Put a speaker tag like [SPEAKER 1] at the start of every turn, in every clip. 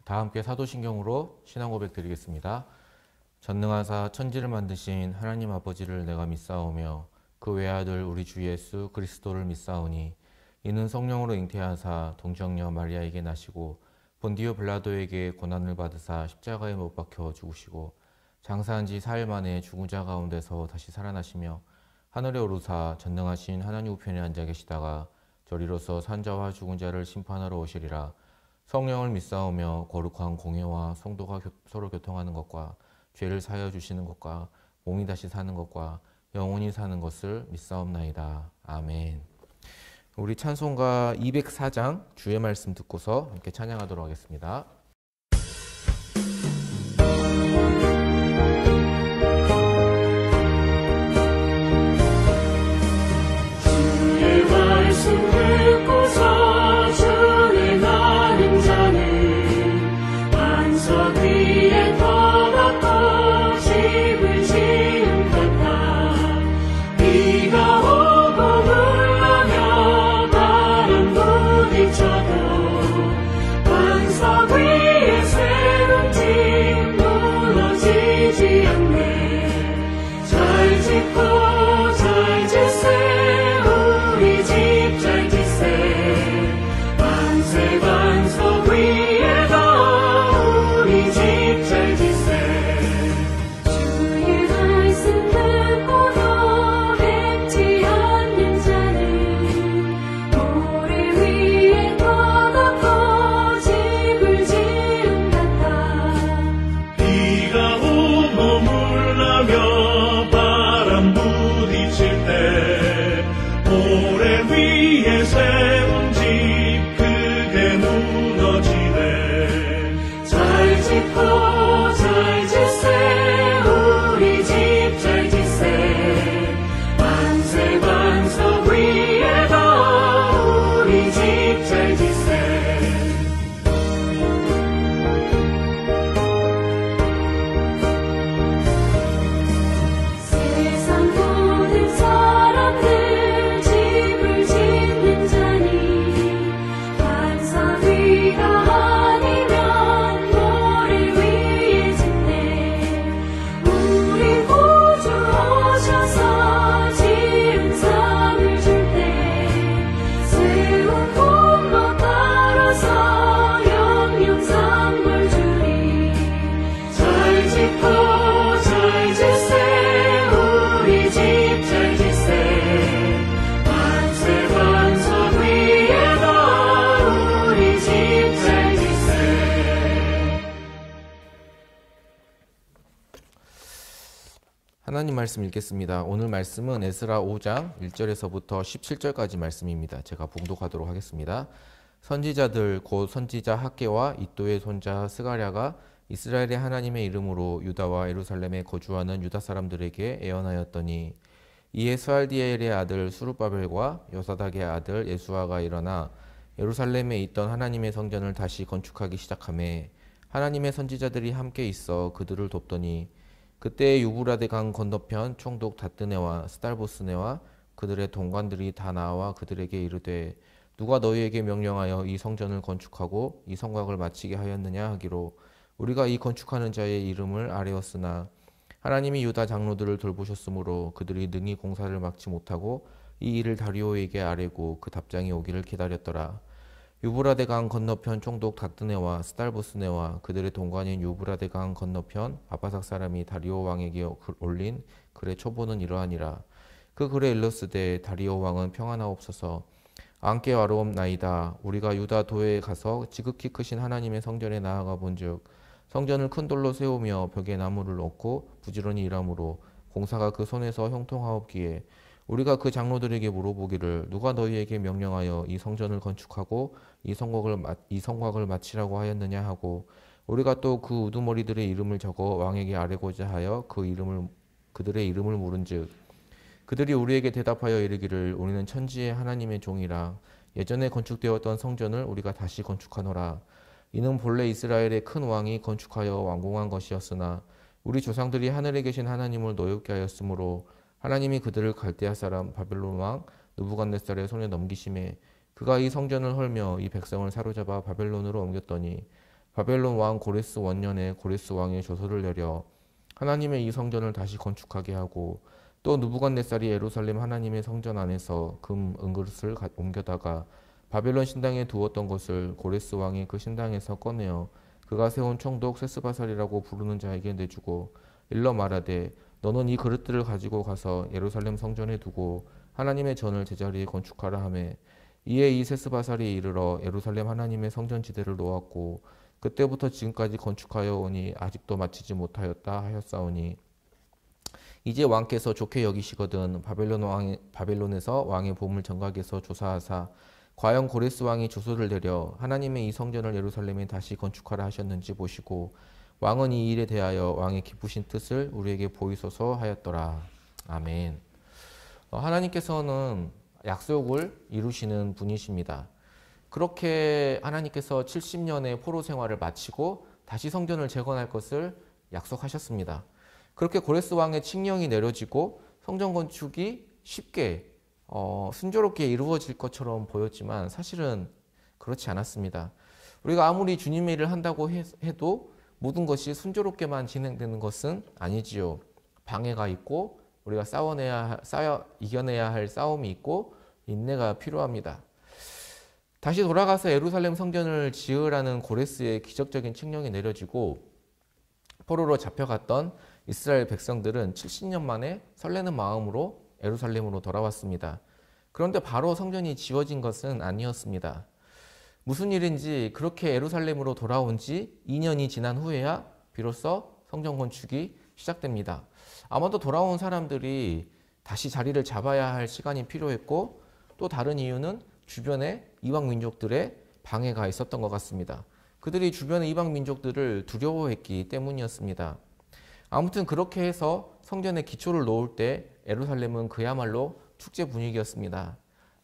[SPEAKER 1] 다 함께 사도신경으로 신앙 고백 드리겠습니다. 전능하사 천지를 만드신 하나님 아버지를 내가 믿사오며 그 외아들 우리 주 예수 그리스도를 믿사오니 이는 성령으로 잉태하사 동정녀 마리아에게 나시고 본디오 빌라도에게 고난을 받으사 십자가에 못 박혀 죽으시고 장사한 지 4일 만에 죽은 자 가운데서 다시 살아나시며 하늘에 오르사 전능하신 하나님 우편에 앉아 계시다가 저리로서 산자와 죽은 자를 심판하러 오시리라. 성령을 믿사오며 거룩한 공예와 성도가 서로 교통하는 것과 죄를 사하여 주시는 것과 몸이 다시 사는 것과 영원히 사는 것을 믿사옵나이다. 아멘. 우리 찬송가 204장 주의 말씀 듣고서 함께 찬양하도록 하겠습니다.
[SPEAKER 2] 주의 말씀 듣고서 준행하는 자는 반석 위에 터놓고 집을 지은 같아. 비가 오고 물러며 바람 부딪혀도 반석 위에 세운 집 무너지지 않네. 잘 짓고 잘 짓세 우리 집 잘 짓세. 만세 반석 위에다 우리 집 잘 짓세. 주의 말씀 듣고도 뱉지 않는 자는 모래 위에 터놓고 집을 지은 같아. 비가 오고 물나며 바람 부딪힐 때 모래 위에 세운 집 그게 무너지네. 잘 짓고 잘 짓세 우리 집 잘 짓세. 만세 반석 위에다 우리 집 잘 짓세. 세상 모든 사람들 집을 짓는 자니 반석 위가 아니면 모래 위에 짓네. 우리 구주 오셔서 지은 상을 줄 때 세운 공로 따라서 영영 상을 주리. 잘 짓고 잘 짓세 우리 집 잘 짓세. 만세 반석 위에다 우리 집 잘 짓세.
[SPEAKER 1] 하나님 말씀 읽겠습니다. 오늘 말씀은 에스라 5장 1절에서부터 17절까지 말씀입니다. 제가 봉독하도록 하겠습니다. 선지자들 곧 선지자 학개와 이도의 손자 스가랴가 이스라엘의 하나님의 이름으로 유다와 예루살렘에 거주하는 유다 사람들에게 예언하였더니 이에 스알디엘의 아들 수룹바벨과 요사닥의 아들 예수아가 일어나 예루살렘에 있던 하나님의 성전을 다시 건축하기 시작하매 하나님의 선지자들이 함께 있어 그들을 돕더니 그때 유브라데 강 건너편 총독 다뜨네와 스달보스네와 그들의 동관들이 다 나와 그들에게 이르되 누가 너희에게 명령하여 이 성전을 건축하고 이 성곽을 마치게 하였느냐 하기로 우리가 이 건축하는 자의 이름을 아뢰었으나 하나님이 유다 장로들을 돌보셨으므로 그들이 능히 공사를 막지 못하고 이 일을 다리오에게 아뢰고 그 답장이 오기를 기다렸더라. 유브라데 강 건너편 총독 다뜨네와 스달보스네와 그들의 동관인 유브라데 강 건너편 아바삭 사람이 다리오 왕에게 올린 글의 초보는 이러하니라. 그 글에 일렀으되 다리오 왕은 평안하옵소서. 안께 아뢰옵나이다. 우리가 유다 도에 가서 지극히 크신 하나님의 성전에 나아가 본즉 성전을 큰 돌로 세우며 벽에 나무를 얹고 부지런히 일하므로 공사가 그 손에서 형통하옵기에 우리가 그 장로들에게 물어보기를 누가 너희에게 명령하여 이 성전을 건축하고 이 성곽을 마치라고 하였느냐 하고 우리가 또 그 우두머리들의 이름을 적어 왕에게 아뢰고자 하여 그들의 이름을 물은즉 그들이 우리에게 대답하여 이르기를 우리는 천지의 하나님의 종이라. 예전에 건축되었던 성전을 우리가 다시 건축하노라. 이는 본래 이스라엘의 큰 왕이 건축하여 완공한 것이었으나 우리 조상들이 하늘에 계신 하나님을 노엽게 하였으므로 하나님이 그들을 갈대아 사람 바벨론 왕 느부갓네살의 손에 넘기심에 그가 이 성전을 헐며 이 백성을 사로잡아 바벨론으로 옮겼더니 바벨론 왕 고레스 원년에 고레스 왕의 조서를 내려 하나님의 이 성전을 다시 건축하게 하고 또 느부갓네살이 예루살렘 하나님의 성전 안에서 금 은그릇을 옮겨다가 바벨론 신당에 두었던 것을 고레스 왕이 그 신당에서 꺼내어 그가 세운 총독 세스바살이라고 부르는 자에게 내주고 일러 말하되 너는 이 그릇들을 가지고 가서 예루살렘 성전에 두고 하나님의 전을 제자리에 건축하라 하매 이에 이 세스바살이 이르러 예루살렘 하나님의 성전 지대를 놓았고 그때부터 지금까지 건축하여 오니 아직도 마치지 못하였다 하였사오니 이제 왕께서 좋게 여기시거든 바벨론에서 왕의 보물 정각에서 조사하사 과연 고레스 왕이 조서를 내려 하나님의 이 성전을 예루살렘에 다시 건축하라 하셨는지 보시고 왕은 이 일에 대하여 왕의 기쁘신 뜻을 우리에게 보이소서 하였더라. 아멘. 하나님께서는 약속을 이루시는 분이십니다. 그렇게 하나님께서 70년의 포로 생활을 마치고 다시 성전을 재건할 것을 약속하셨습니다. 그렇게 고레스 왕의 칙령이 내려지고 성전 건축이 쉽게 순조롭게 이루어질 것처럼 보였지만 사실은 그렇지 않았습니다. 우리가 아무리 주님의 일을 한다고 해도 모든 것이 순조롭게만 진행되는 것은 아니지요. 방해가 있고 우리가 이겨내야 할 싸움이 있고 인내가 필요합니다. 다시 돌아가서 예루살렘 성전을 지으라는 고레스의 기적적인 칙령이 내려지고 포로로 잡혀갔던 이스라엘 백성들은 70년 만에 설레는 마음으로 예루살렘으로 돌아왔습니다. 그런데 바로 성전이 지어진 것은 아니었습니다. 무슨 일인지 그렇게 예루살렘으로 돌아온 지 2년이 지난 후에야 비로소 성전 건축이 시작됩니다. 아마도 돌아온 사람들이 다시 자리를 잡아야 할 시간이 필요했고 또 다른 이유는 주변에 이방 민족들의 방해가 있었던 것 같습니다. 그들이 주변의 이방 민족들을 두려워했기 때문이었습니다. 아무튼 그렇게 해서 성전의 기초를 놓을 때 예루살렘은 그야말로 축제 분위기였습니다.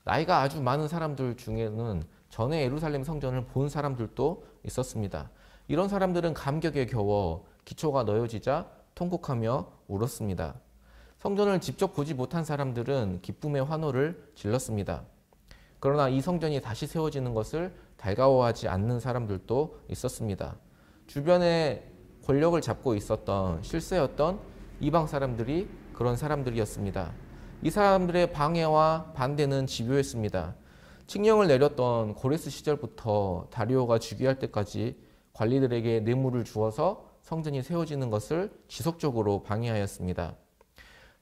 [SPEAKER 1] 나이가 아주 많은 사람들 중에는 전에 예루살렘 성전을 본 사람들도 있었습니다. 이런 사람들은 감격에 겨워 기초가 놓여지자 통곡하며 울었습니다. 성전을 직접 보지 못한 사람들은 기쁨의 환호를 질렀습니다. 그러나 이 성전이 다시 세워지는 것을 달가워하지 않는 사람들도 있었습니다. 주변에 권력을 잡고 있었던 실세였던 이방 사람들이 그런 사람들이었습니다. 이 사람들의 방해와 반대는 집요했습니다. 칙령을 내렸던 고레스 시절부터 다리오가 즉위할 때까지 관리들에게 뇌물을 주어서 성전이 세워지는 것을 지속적으로 방해하였습니다.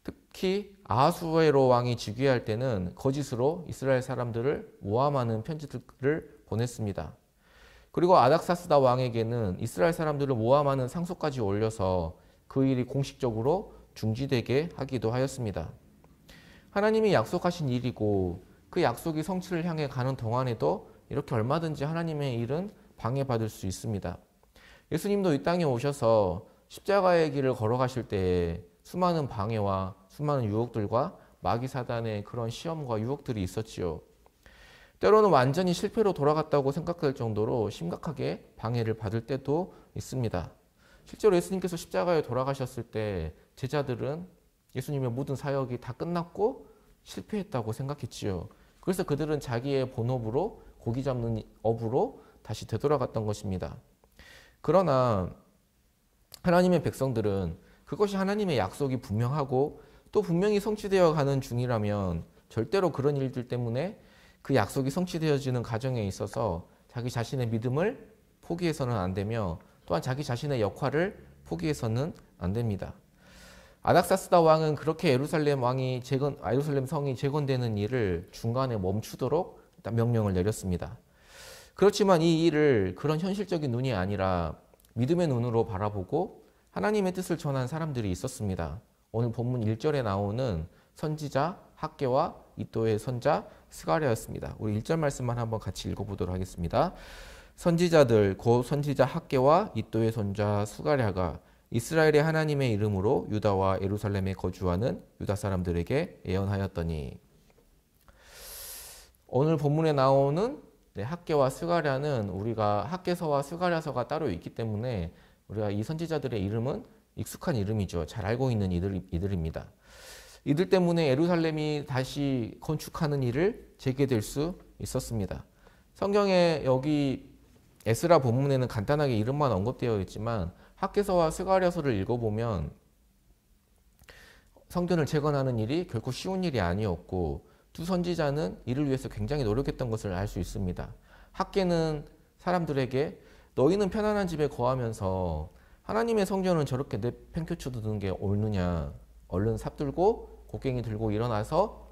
[SPEAKER 1] 특히 아하수에로 왕이 즉위할 때는 거짓으로 이스라엘 사람들을 모함하는 편지들을 보냈습니다. 그리고 아닥사스다 왕에게는 이스라엘 사람들을 모함하는 상소까지 올려서 그 일이 공식적으로 중지되게 하기도 하였습니다. 하나님이 약속하신 일이고 그 약속이 성취를 향해 가는 동안에도 이렇게 얼마든지 하나님의 일은 방해받을 수 있습니다. 예수님도 이 땅에 오셔서 십자가의 길을 걸어가실 때에 수많은 방해와 수많은 유혹들과 마귀 사단의 그런 시험과 유혹들이 있었지요. 때로는 완전히 실패로 돌아갔다고 생각될 정도로 심각하게 방해를 받을 때도 있습니다. 실제로 예수님께서 십자가에 돌아가셨을 때 제자들은 예수님의 모든 사역이 다 끝났고 실패했다고 생각했지요. 그래서 그들은 자기의 본업으로 고기 잡는 업으로 다시 되돌아갔던 것입니다. 그러나 하나님의 백성들은 그것이 하나님의 약속이 분명하고 또 분명히 성취되어 가는 중이라면 절대로 그런 일들 때문에 그 약속이 성취되어지는 과정에 있어서 자기 자신의 믿음을 포기해서는 안 되며 또한 자기 자신의 역할을 포기해서는 안 됩니다. 아닥사스다 왕은 그렇게 예루살렘 성이 재건되는 일을 중간에 멈추도록 명령을 내렸습니다. 그렇지만 이 일을 그런 현실적인 눈이 아니라 믿음의 눈으로 바라보고 하나님의 뜻을 전한 사람들이 있었습니다. 오늘 본문 1절에 나오는 선지자 학개와 이도의 선자 스가랴였습니다. 우리 1절 말씀만 한번 같이 읽어보도록 하겠습니다. 선지자들 곧 선지자 학개와 이도의 선자 스가랴가 이스라엘의 하나님의 이름으로 유다와 예루살렘에 거주하는 유다 사람들에게 예언하였더니, 오늘 본문에 나오는 학개와 스가랴는 우리가 학개서와 스가랴서가 따로 있기 때문에 우리가 이 선지자들의 이름은 익숙한 이름이죠. 잘 알고 있는 이들입니다. 이들 때문에 예루살렘이 다시 건축하는 일을 재개될 수 있었습니다. 성경에 여기 에스라 본문에는 간단하게 이름만 언급되어 있지만 학개서와 스가랴서를 읽어보면 성전을 재건하는 일이 결코 쉬운 일이 아니었고 두 선지자는 이를 위해서 굉장히 노력했던 것을 알 수 있습니다. 학개는 사람들에게 너희는 편안한 집에 거하면서 하나님의 성전은 저렇게 내팽개쳐 두는 게 옳느냐, 얼른 삽들고 곡괭이 들고 일어나서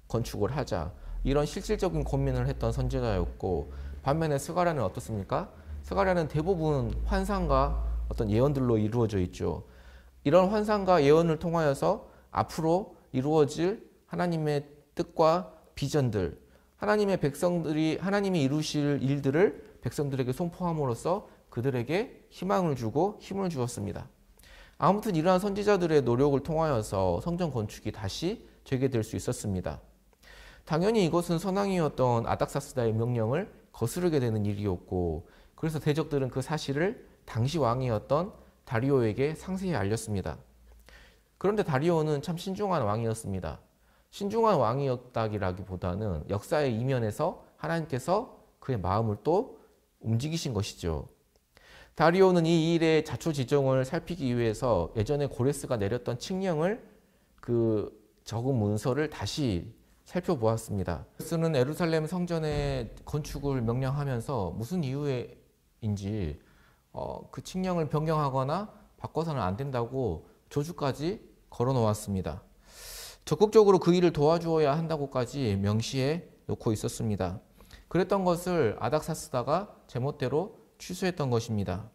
[SPEAKER 1] 건축을 하자, 이런 실질적인 고민을 했던 선지자였고, 반면에 스가랴는 어떻습니까? 스가랴는 대부분 환상과 어떤 예언들로 이루어져 있죠. 이런 환상과 예언을 통하여서 앞으로 이루어질 하나님의 뜻과 비전들, 하나님의 백성들이 하나님이 이루실 일들을 백성들에게 선포함으로써 그들에게 희망을 주고 힘을 주었습니다. 아무튼 이러한 선지자들의 노력을 통하여서 성전 건축이 다시 재개될 수 있었습니다. 당연히 이것은 선왕이었던 아닥사스다의 명령을 거스르게 되는 일이었고, 그래서 대적들은 그 사실을 당시 왕이었던 다리오에게 상세히 알렸습니다. 그런데 다리오는 참 신중한 왕이었습니다. 신중한 왕이었다기보다는 역사의 이면에서 하나님께서 그의 마음을 또 움직이신 것이죠. 다리오는 이 일의 자초지종을 살피기 위해서 예전에 고레스가 내렸던 칙령을 그 적은 문서를 다시 살펴보았습니다. 고레스는 예루살렘 성전의 건축을 명령하면서 무슨 이유인지 그 칙령을 변경하거나 바꿔서는 안 된다고 저주까지 걸어놓았습니다. 적극적으로 그 일을 도와주어야 한다고까지 명시해 놓고 있었습니다. 그랬던 것을 아닥사스다가 제멋대로 취소했던 것입니다.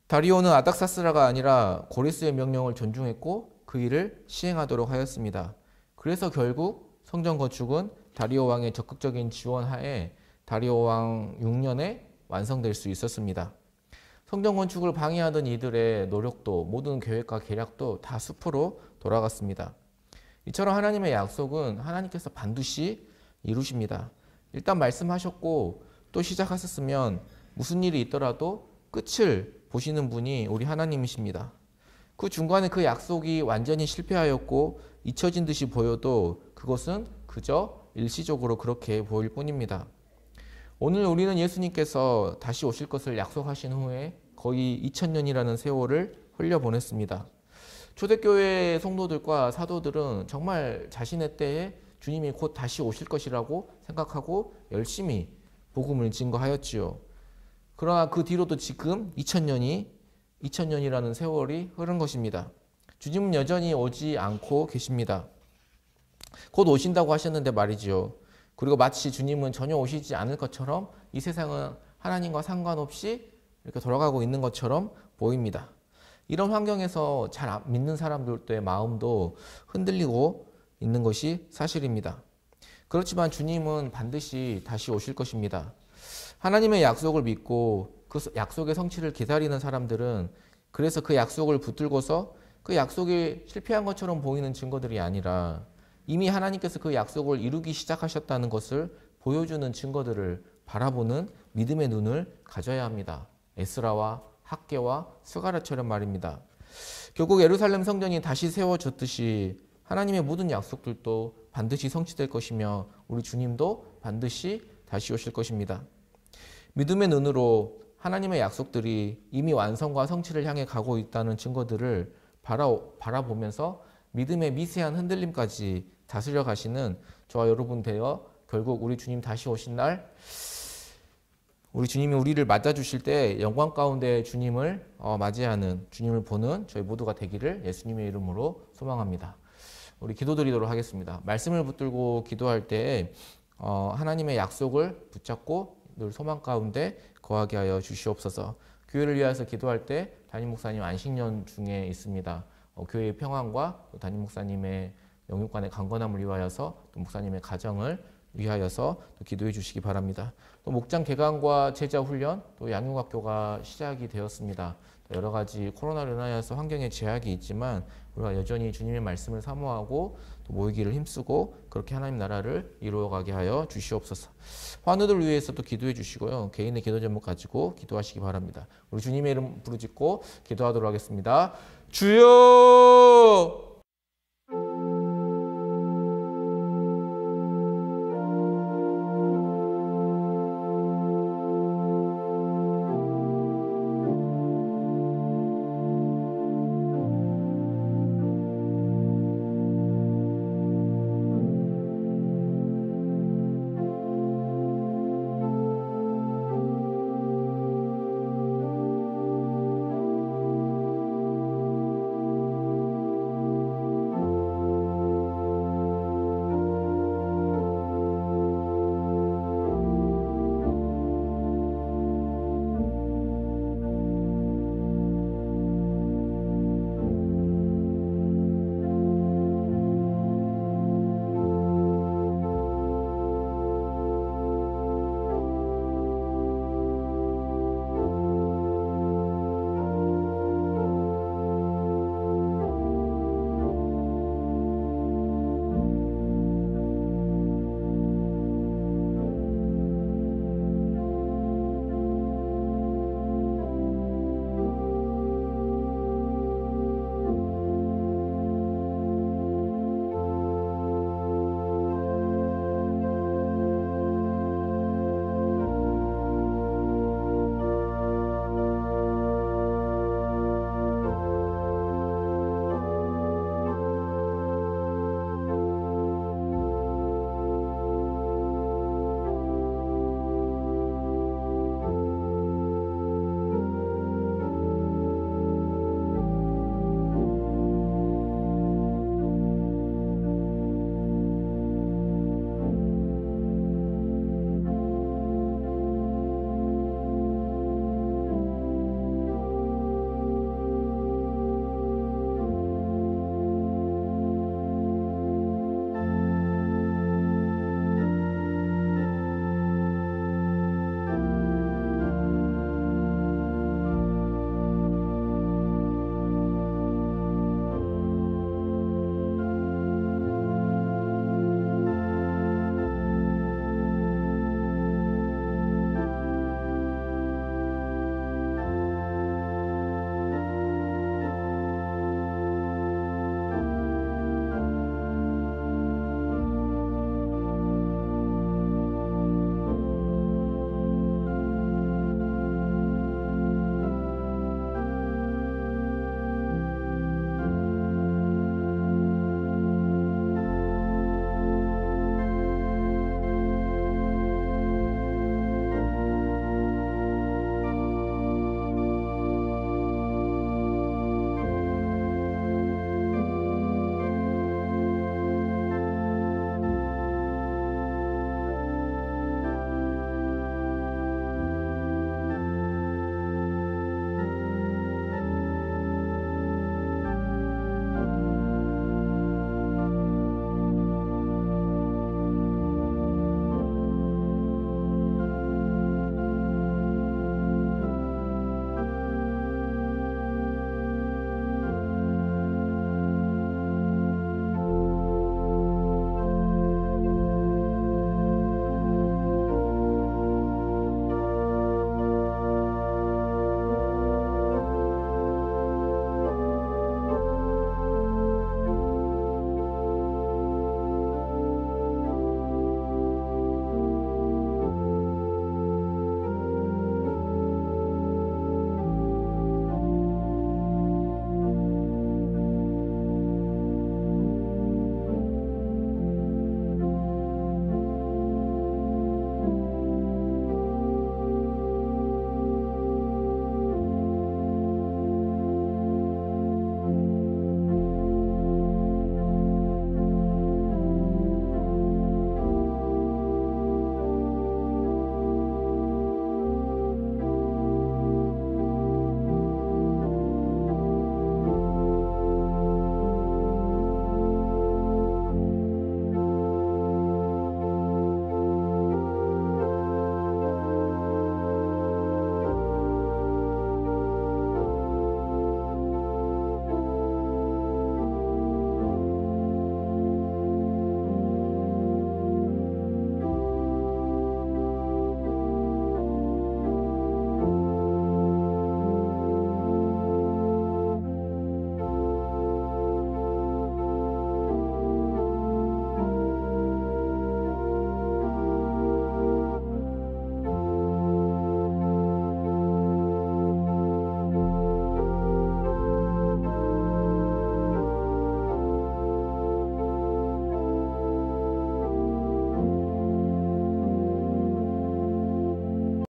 [SPEAKER 1] 다리오는 아닥사스다가 아니라 고레스의 명령을 존중했고 그 일을 시행하도록 하였습니다. 그래서 결국 성전 건축은 다리오 왕의 적극적인 지원 하에 다리오 왕 6년에 완성될 수 있었습니다. 성전 건축을 방해하던 이들의 노력도, 모든 계획과 계략도 다 수포로 돌아갔습니다. 이처럼 하나님의 약속은 하나님께서 반드시 이루십니다. 일단 말씀하셨고 또 시작하셨으면 무슨 일이 있더라도 끝을 보시는 분이 우리 하나님이십니다. 그 중간에 그 약속이 완전히 실패하였고 잊혀진 듯이 보여도 그것은 그저 일시적으로 그렇게 보일 뿐입니다. 오늘 우리는 예수님께서 다시 오실 것을 약속하신 후에 거의 2000년이라는 세월을 흘려보냈습니다. 초대교회 성도들과 사도들은 정말 자신의 때에 주님이 곧 다시 오실 것이라고 생각하고 열심히 복음을 증거하였지요. 그러나 그 뒤로도 지금 2000년이라는 세월이 흐른 것입니다. 주님은 여전히 오지 않고 계십니다. 곧 오신다고 하셨는데 말이지요. 그리고 마치 주님은 전혀 오시지 않을 것처럼 이 세상은 하나님과 상관없이 이렇게 돌아가고 있는 것처럼 보입니다. 이런 환경에서 잘 믿는 사람들의 마음도 흔들리고 있는 것이 사실입니다. 그렇지만 주님은 반드시 다시 오실 것입니다. 하나님의 약속을 믿고 그 약속의 성취를 기다리는 사람들은 그래서 그 약속을 붙들고서 그 약속이 실패한 것처럼 보이는 증거들이 아니라 이미 하나님께서 그 약속을 이루기 시작하셨다는 것을 보여주는 증거들을 바라보는 믿음의 눈을 가져야 합니다. 에스라와 학개와 스가랴처럼 말입니다. 결국 예루살렘 성전이 다시 세워졌듯이 하나님의 모든 약속들도 반드시 성취될 것이며 우리 주님도 반드시 다시 오실 것입니다. 믿음의 눈으로 하나님의 약속들이 이미 완성과 성취를 향해 가고 있다는 증거들을 바라보면서 믿음의 미세한 흔들림까지 다스려 가시는 저와 여러분 되어 결국 우리 주님 다시 오신 날 우리 주님이 우리를 맞아주실 때 영광 가운데 주님을 맞이하는, 주님을 보는 저희 모두가 되기를 예수님의 이름으로 소망합니다. 우리 기도드리도록 하겠습니다. 말씀을 붙들고 기도할 때 하나님의 약속을 붙잡고 늘 소망 가운데 거하게 하여 주시옵소서. 교회를 위해서 기도할 때 담임 목사님 안식년 중에 있습니다. 교회의 평안과 또 담임 목사님의 영육간의 강건함을 위하여서 또 목사님의 가정을 위하여서 또 기도해 주시기 바랍니다. 또 목장 개강과 제자 훈련, 또 양육학교가 시작이 되었습니다. 여러 가지 코로나로 인하여서 환경에 제약이 있지만 우리가 여전히 주님의 말씀을 사모하고 또 모이기를 힘쓰고 그렇게 하나님 나라를 이루어가게 하여 주시옵소서. 환우들 위해서 또 기도해 주시고요. 개인의 기도 제목 가지고 기도하시기 바랍니다. 우리 주님의 이름 부르짖고 기도하도록 하겠습니다. 주여!